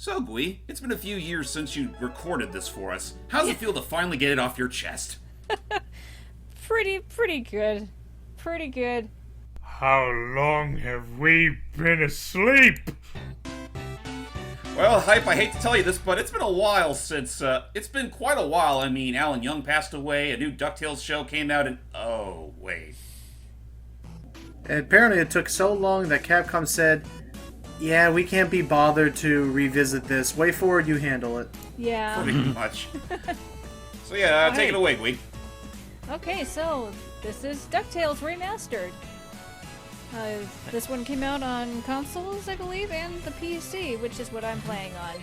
So, Gwee, it's been a few years since you recorded this for us. How's it feel to finally get it off your chest? Pretty good. Pretty good. How long have we been asleep? Well, Hype, I hate to tell you this, but it's been a while since, it's been quite a while. I mean, Alan Young passed away, a new DuckTales show came out, and, oh, wait. And apparently it took so long that Capcom said, yeah, we can't be bothered to revisit this. Way forward, you handle it. Yeah. Pretty much. So yeah, take it away, Gwee. Okay, so this is DuckTales Remastered. This one came out on consoles, I believe, and the PC, which is what I'm playing on.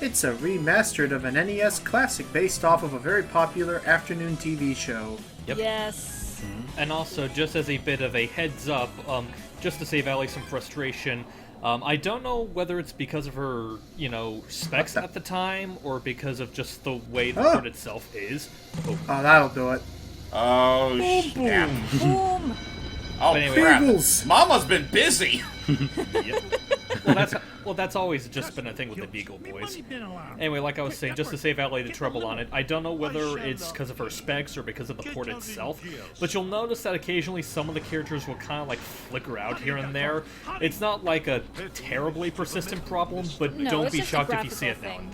It's a remastered of an NES classic based off of a very popular afternoon TV show. Yep. Yes. And also, just as a bit of a heads up, just to save Allie some frustration, I don't know whether it's because of her, specs at the time, or because of just the way the port itself is. Oh, that'll do it. Oh, snap. Boom! Oh, Anyway. crap. Beagles. Mama's been busy! Yep. Well, that's always just been a thing with the Beagle Boys. Anyway, like I was saying, just to save Allie the trouble on it, I don't know whether it's because of her specs or because of the port itself, but you'll notice that occasionally some of the characters will kind of like flicker out here and there. It's not like a terribly persistent problem, but No, don't it's be just a shocked if you see it graphical now and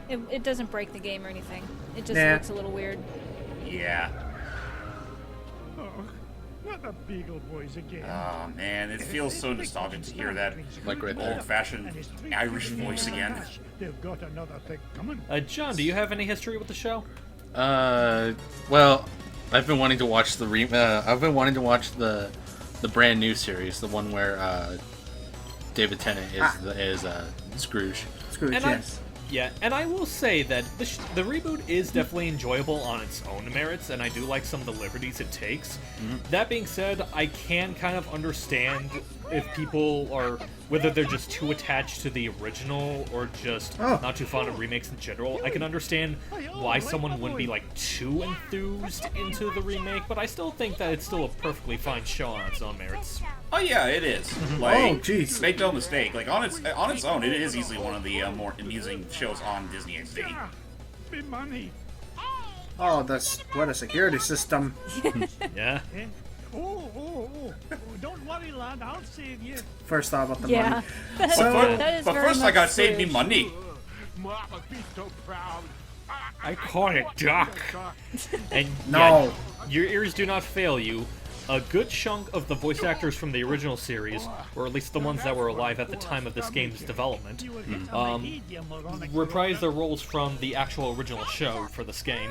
thing. then. It doesn't break the game or anything. It just Nah. looks a little weird. Yeah. Not the Beagle Boys again. Oh, man, it feels so nostalgic to hear that Like right there. old-fashioned Irish voice again. They've got another thing coming. John, do you have any history with the show? Well, I've been wanting to watch the the brand new series, the one where David Tennant is Scrooge. Scrooge, And yes. and I will say that the reboot is definitely enjoyable on its own merits, and I do like some of the liberties it takes. That being said, I can kind of understand if people are, whether they're just too attached to the original or just not too fond of remakes in general. I can understand why someone wouldn't be like too enthused into the remake, but I still think that it's still a perfectly fine show on its own merits. Oh yeah, it is. Oh, Like, jeez. make no mistake. Like on its own, it is easily one of the more amusing shows on Disney XD. Be money. Oh, what a security system. Yeah. Oh, don't worry, lad. I'll save you. First thought about the Yeah. money. That, So- that is But very first, I much gotta save me Scrooge. money. Mama, be so proud. I caught it, Duck. And No. yeah, your ears do not fail you. A good chunk of the voice actors from the original series, or at least the ones that were alive at the time of this game's development, reprised their roles from the actual original show for this game.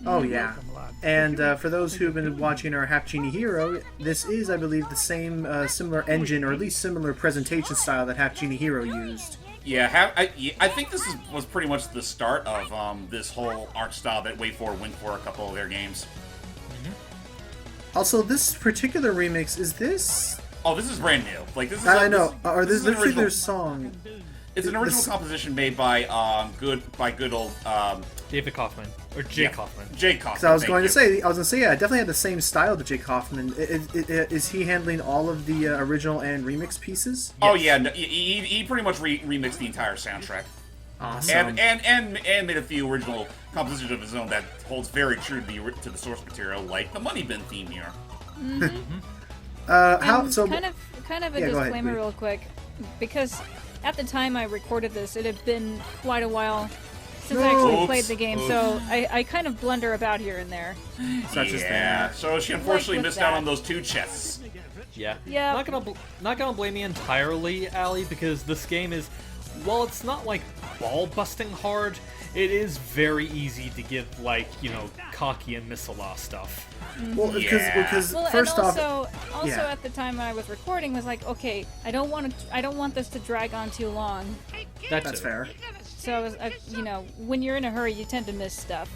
Oh, yeah. And for those who've been watching our Half Genie Hero, this is, I believe, the same similar engine, or at least similar presentation style that Half Genie Hero used. Yeah, I think this was pretty much the start of this whole art style that WayForward went for a couple of their games. Also, this particular remix, is this... Oh, this is brand new. Like this is. I know. Or this is an literally original- their song. It's an original this- composition made by good old David Kaufman, or Jay yeah, Kaufman. Jay Kaufman. Because I was thank going you. to say, yeah, it definitely had the same style to Jake Hoffman. Is he handling all of the original and remix pieces? Oh yeah, no, he pretty much remixed the entire soundtrack. Awesome. And made a few original compositions of his own that holds very true to the source material, like the Money Bin theme here. How so? Kind of a Yeah, go ahead, disclaimer please. real quick, because at the time I recorded this, it had been quite a while since I actually Oops. played the game, so I kind of blunder about here and there. Such as Yeah, that. so she unfortunately with missed out that. on those two chests. Yeah. Yeah. Not gonna blame you entirely, Allie, because this game is, while it's not like ball busting hard, it is very easy to get like cocky and miss a lot of stuff. Well, because Well, first and off, also yeah. at the time I was recording was like, okay, I don't want this to drag on too long. that's fair. So I was, when you're in a hurry, you tend to miss stuff.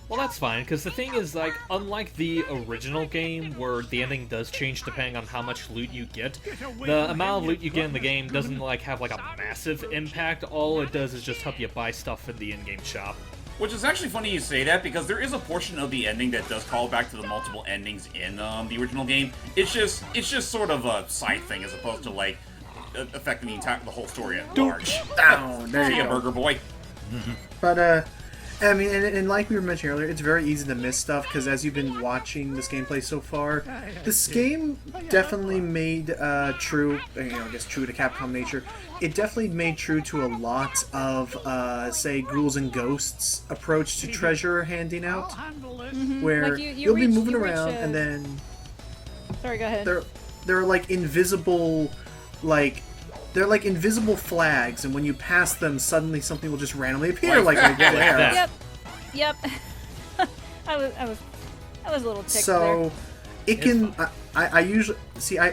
Well, that's fine, because the thing is, like, unlike the original game, where the ending does change depending on how much loot you get, the amount of loot you get in the game doesn't, like, have, like, a massive impact. All it does is just help you buy stuff in the in-game shop. Which is actually funny you say that, because there is a portion of the ending that does call back to the multiple endings in the original game. It's just sort of a side thing, as opposed to, like, affecting the whole story at large. Down. There See you ya, go. Burger Boy. But I mean, and like we were mentioning earlier, it's very easy to miss stuff because as you've been watching this gameplay so far, this game definitely made true, I guess true to Capcom nature. It definitely made true to a lot of, say, ghouls and ghosts approach to treasure handing out, where Like you'll be moving you reach around a- and then Sorry, go ahead. they're like invisible, like. They're like invisible flags, and when you pass them, suddenly something will just randomly appear, like right there. that. Yep. I was a little ticked So there. it can. I usually see. I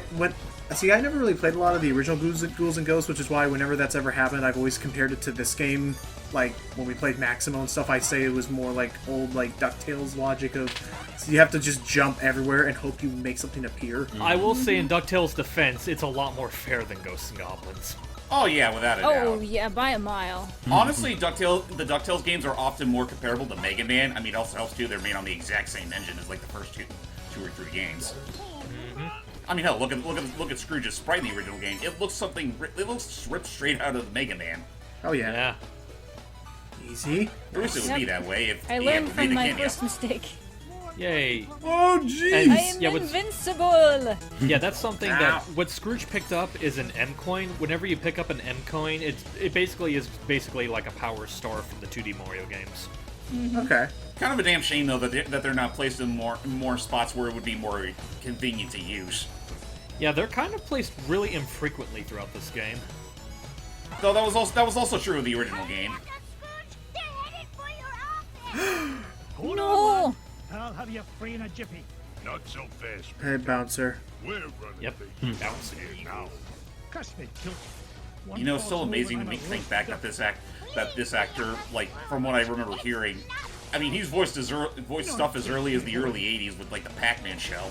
never really played a lot of the original Ghouls and Ghosts, which is why whenever that's ever happened, I've always compared it to this game. Like when we played Maximo and stuff, I say it was more like old like DuckTales logic of so you have to just jump everywhere and hope you make something appear. I will say, in DuckTales' defense, it's a lot more fair than Ghosts and Goblins. Oh yeah, without a doubt. Oh yeah, by a mile. Honestly, the DuckTales games are often more comparable to Mega Man. I mean, it also helps too. They're made on the exact same engine as like the first two or three games. I mean, hell, look at Scrooge's sprite in the original game. It looks ripped straight out of the Mega Man. Oh yeah, Yeah. easy. I wish it would be that way. If I he learned had from made my a cameo. first mistake. Yay. Oh And, jeez. I am yeah, with, invincible. yeah, that's something that Ow. what Scrooge picked up is an M coin. Whenever you pick up an M coin, it basically is like a power star from the 2D Mario games. Okay. Kind of a damn shame though that they're not placed in more spots where it would be more convenient to use. Yeah, they're kind of placed really infrequently throughout this game. Though that was also true of the original game. Hold No. on, lad. I'll have you free in a jiffy. Not so fast. Hey, bouncer. We're running Yep. things Bouncing. here now. Cuss me, tilt. One You know, it's still false amazing move to and I'm a think back roast that this actor, like from what I remember hearing, I mean, he's voiced stuff as early as the early '80s with like the Pac-Man show.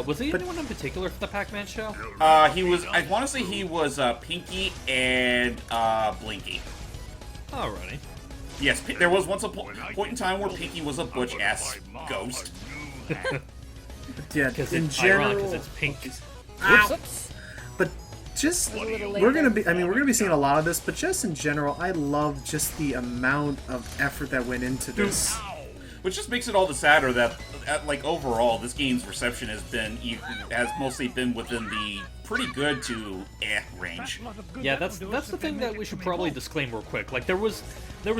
Was he anyone in particular for the Pac-Man show? He was. I want to say he was Pinky and Blinky. Alrighty. Yes, there was once a point in time where Pinky was a butch-ass ghost. Yeah, Because in it's general. ironic because it's pink. Ow. Whoops. But just A little late we're gonna there. be. I mean, we're gonna be seeing a lot of this. But just in general, I love just the amount of effort that went into this. Which just makes it all the sadder that, like, overall, this game's reception has mostly been within the pretty good to range. Yeah, that's the thing that we should probably disclaim real quick. Like there was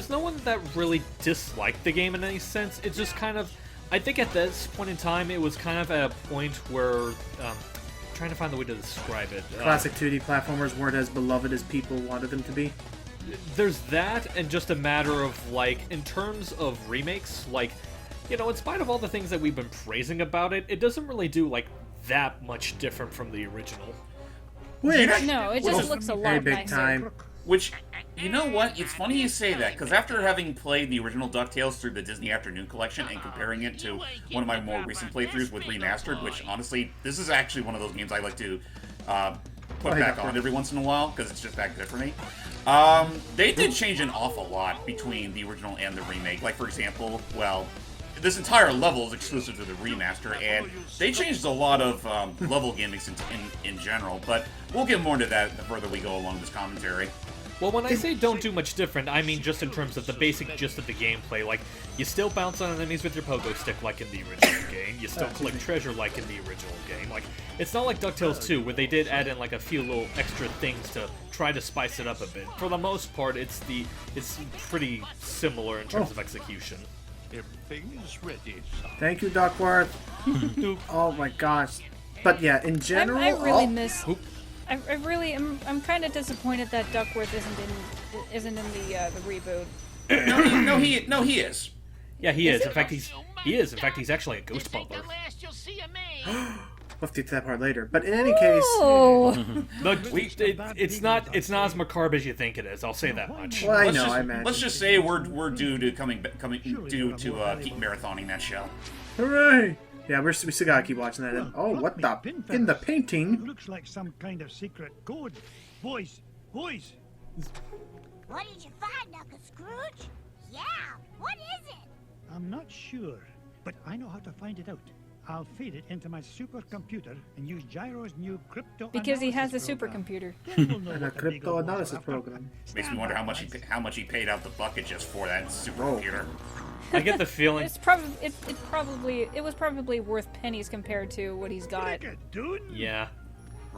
no one that really disliked the game in any sense. It's just kind of, I think at this point in time, it was kind of at a point where, trying to find the way to describe it. Classic 2D platformers weren't as beloved as people wanted them to be. There's that, and just a matter of, like, in terms of remakes, like, you know, in spite of all the things that we've been praising about it, it doesn't really do, like, that much different from the original. Which, No, it just looks a very lot big nicer. time. Which, you know what? It's funny you say that, because after having played the original DuckTales through the Disney Afternoon Collection and comparing it to one of my more recent playthroughs with Remastered, which, honestly, this is actually one of those games I like to put hey, back Doctor. on every once in a while, because it's just that good for me. They did change an awful lot between the original and the remake. Like, for example, well, this entire level is exclusive to the remaster, and they changed a lot of level gimmicks in general, but we'll get more into that the further we go along this commentary. Well, when I say don't do much different, I mean just in terms of the basic gist of the gameplay. Like, you still bounce on enemies with your pogo stick like in the original game. You still collect treasure like in the original game. Like, it's not like DuckTales 2, where they did add in like a few little extra things to try to spice it up a bit. For the most part, it's pretty similar in terms of execution. Everything is ready, son. Thank you, Duckworth. Oh my gosh. But yeah, in general, I really oh, miss. Oop. I really am. I'm kind of disappointed that Duckworth isn't in the reboot. No, he is. Yeah, he is. In fact, he's actually a ghost butler. we'll have to get to that part later. But in any case, Oh, Look, it's not as macabre as you think it is. I'll say that much. well, I Let's know, just, I imagine. let's just say we're due to keep marathoning that show. Hooray! Yeah, we still gotta keep watching that. Oh, what the? In the painting? Looks like some kind of secret code. Boys, boys. What did you find, Uncle Scrooge? Yeah, what is it? I'm not sure, but I know how to find it out. I'll feed it into my supercomputer and use Gyro's new crypto. Because he has a analysis program. supercomputer. Then we'll know And a what the crypto legal analysis laws are. program. Makes me wonder how much he paid out the bucket just for that supercomputer. I get the feeling. It was probably worth pennies compared to what he's got. Cricket, dude. Yeah.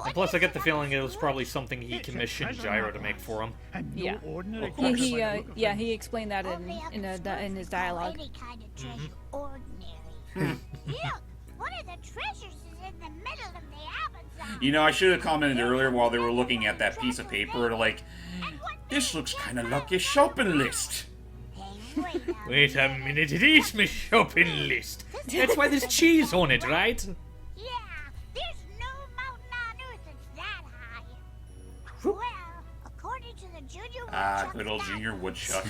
And plus, I get the feeling it was probably something he commissioned Gyro to make for him. And no Yeah. ordinary Of course. He, cricket by the look of yeah, things. he explained that Only in upstairs his is dialogue. Any kind of treasure ordinary. Look, one of the treasures is in the middle of the Amazon. You know, I should have commented earlier while they were looking at that piece of paper, like, this looks kind of like a shopping list. Hey, wait a Wait a minute, it is my shopping list. That's why there's cheese on it, right? Yeah, there's no mountain on earth that's that high. Well, according to the Junior Woodchuck Good old Junior Woodchuck.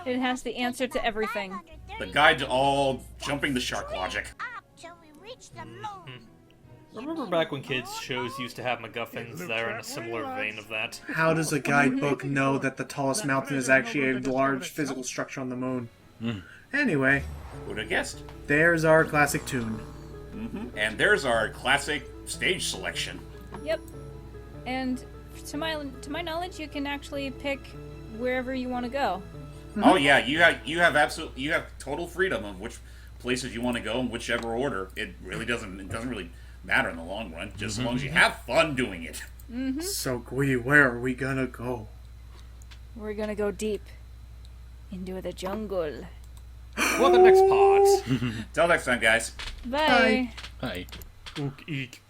It has the answer to everything. The guide to all jumping the shark logic. Up till we reach the moon. Remember back when kids' shows used to have MacGuffins that are in a similar vein of that? How does a guidebook know that the tallest mountain is actually a large physical structure on the moon? Anyway, Who'd have guessed? there's our classic tune. And there's our classic stage selection. Yep. And to my knowledge, you can actually pick wherever you want to go. Oh yeah, you have total freedom of which places you want to go in whichever order. It doesn't really matter in the long run, just as long as you have fun doing it. So, Gwee, where are we gonna go? We're gonna go deep into the jungle. For the next part. Till next time, guys. Bye. Hi. Ook eek.